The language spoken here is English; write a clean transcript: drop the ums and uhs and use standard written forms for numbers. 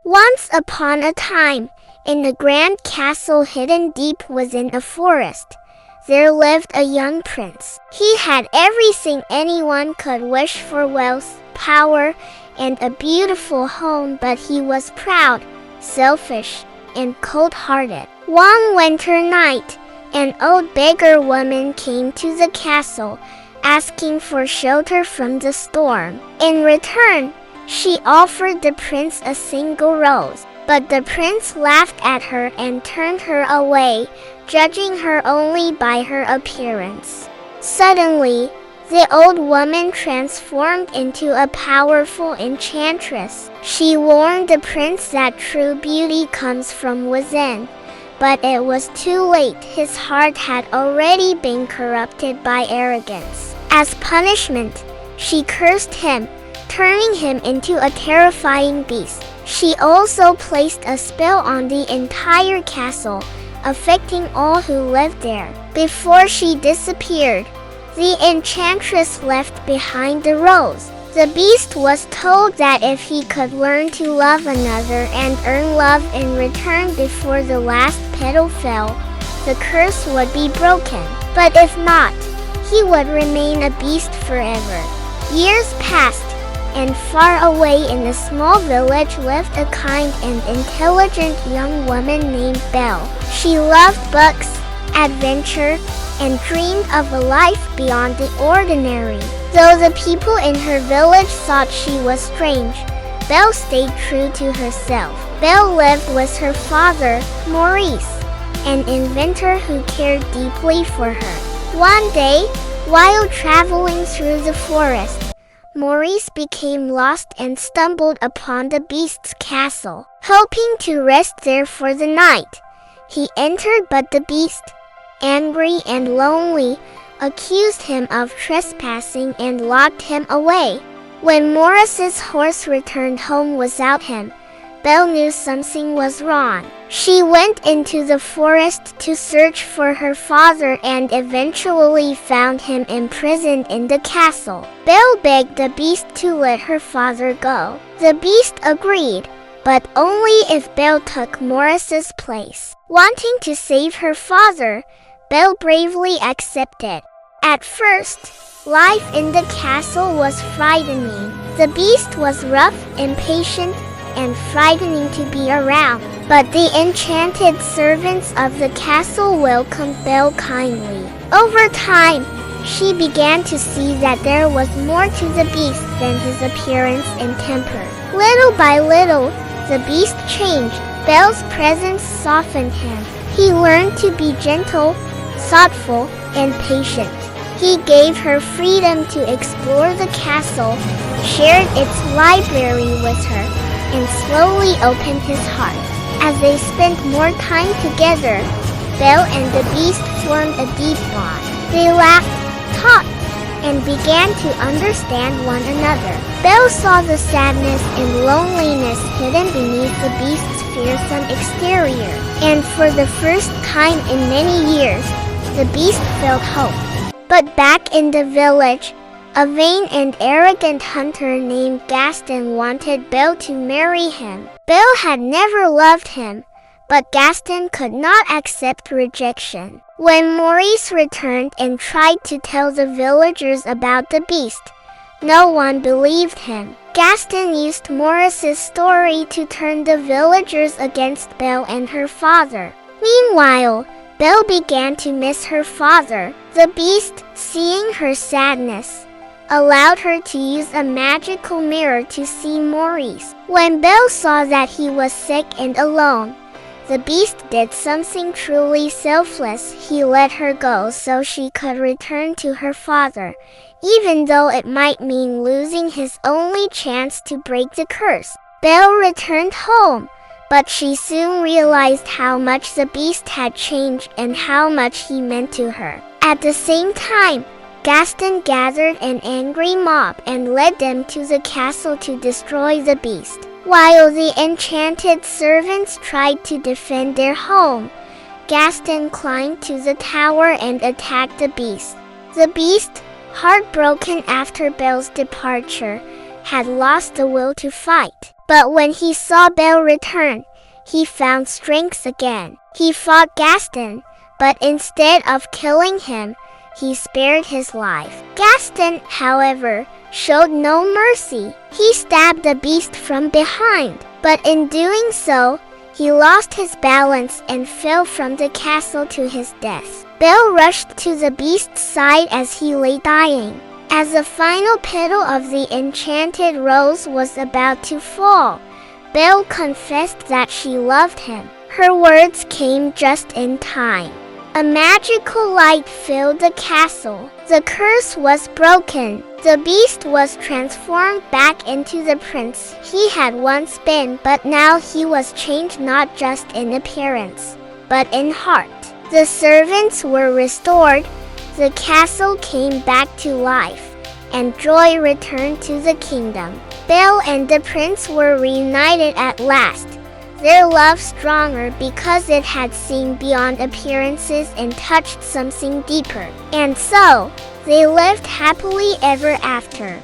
Once upon a time, in a grand castle hidden deep within a forest, there lived a young prince. He had everything anyone could wish for: wealth, power, and a beautiful home, but he was proud, selfish, and cold-hearted. One winter night, an old beggar woman came to the castle, asking for shelter from the storm. In return, she offered the prince a single rose, but the prince laughed at her and turned her away, judging her only by her appearance. Suddenly, the old woman transformed into a powerful enchantress. She warned the prince that true beauty comes from within, but it was too late. His heart had already been corrupted by arrogance. As punishment, she cursed him, turning him into a terrifying beast. She also placed a spell on the entire castle, affecting all who lived there. Before she disappeared, the enchantress left behind the rose. The beast was told that if he could learn to love another and earn love in return before the last petal fell, the curse would be broken. But if not, he would remain a beast forever. Years passed, and far away in a small village lived a kind and intelligent young woman named Belle. She loved books, adventure, and dreamed of a life beyond the ordinary. Though the people in her village thought she was strange, Belle stayed true to herself. Belle lived with her father, Maurice, an inventor who cared deeply for her. One day, while traveling through the forest, Maurice became lost and stumbled upon the beast's castle. Hoping to rest there for the night, he entered, but the beast, angry and lonely, accused him of trespassing and locked him away. When Maurice's horse returned home without him, Belle knew something was wrong. She went into the forest to search for her father and eventually found him imprisoned in the castle. Belle begged the beast to let her father go. The beast agreed, but only if Belle took Maurice's place. Wanting to save her father, Belle bravely accepted. At first, life in the castle was frightening. The beast was rough, impatient, and frightening to be around, but the enchanted servants of the castle welcomed Belle kindly. Over time, she began to see that there was more to the beast than his appearance and temper. Little by little, the beast changed. Belle's presence softened him. He learned to be gentle, thoughtful, and patient. He gave her freedom to explore the castle, shared its library with her, and slowly opened his heart. As they spent more time together, Belle and the beast formed a deep bond. They laughed, talked, and began to understand one another. Belle saw the sadness and loneliness hidden beneath the beast's fearsome exterior, and for the first time in many years, the beast felt hope. But back in the village, a vain and arrogant hunter named Gaston wanted Belle to marry him. Belle had never loved him, but Gaston could not accept rejection. When Maurice returned and tried to tell the villagers about the beast, no one believed him. Gaston used Maurice's story to turn the villagers against Belle and her father. Meanwhile, Belle began to miss her father. The beast, seeing her sadness, allowed her to use a magical mirror to see Maurice. When Belle saw that he was sick and alone, the beast did something truly selfless. He let her go so she could return to her father, even though it might mean losing his only chance to break the curse. Belle returned home, but she soon realized how much the beast had changed and how much he meant to her. At the same time, Gaston gathered an angry mob and led them to the castle to destroy the beast. While the enchanted servants tried to defend their home, Gaston climbed to the tower and attacked the beast. The beast, heartbroken after Belle's departure, had lost the will to fight. But when he saw Belle return, he found strength again. He fought Gaston, but instead of killing him, he spared his life. Gaston, however, showed no mercy. He stabbed the beast from behind, but in doing so, he lost his balance and fell from the castle to his death. Belle rushed to the beast's side as he lay dying. As the final petal of the enchanted rose was about to fall, Belle confessed that she loved him. Her words came just in time. A magical light filled the castle. The curse was broken. The beast was transformed back into the prince he had once been, but now he was changed not just in appearance, but in heart. The servants were restored, the castle came back to life, and joy returned to the kingdom. Belle and the prince were reunited at last, their love stronger because it had seen beyond appearances and touched something deeper. And so, they lived happily ever after.